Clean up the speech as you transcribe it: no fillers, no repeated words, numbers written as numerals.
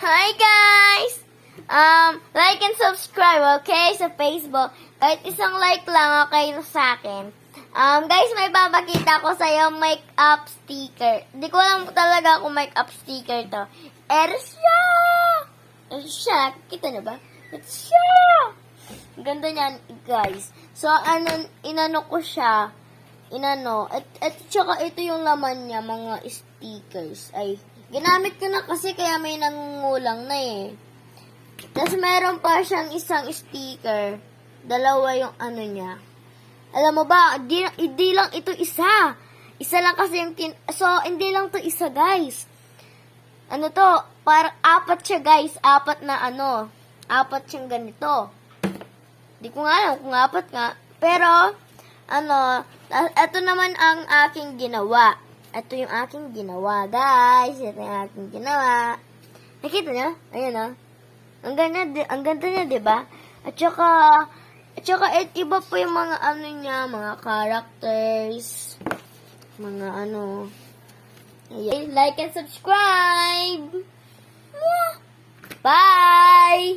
Hi guys! Like and subscribe, okay? Sa Facebook. Kahit isang like lang, okay sa akin. Guys, may papakita ko sa'yo makeup sticker. Hindi ko alam talaga kung makeup sticker to. Ersya! Ersya! Kita na ba? Ersya! Ganda niyan, guys. So, inano ko siya. At saka ito yung laman niya, mga stickers. Ay, ginamit ko na kasi kaya may nangungulang na eh. Tapos meron pa siyang isang sticker. Dalawa yung ano niya. Alam mo ba, hindi lang ito isa. Isa lang kasi yung so, hindi lang to isa, guys. Ano to? Parang apat siya, guys. Apat siyang ganito. Di ko nga alam kung apat nga. Pero, ito naman ang aking ginawa. Ito yung aking ginawa, guys. Ito yung aking ginawa. Nakita niyo? Ayan, oh. Ang ganda niya, diba? At saka, iba po yung mga niya, mga characters, mga Ayan. Like and subscribe! Bye!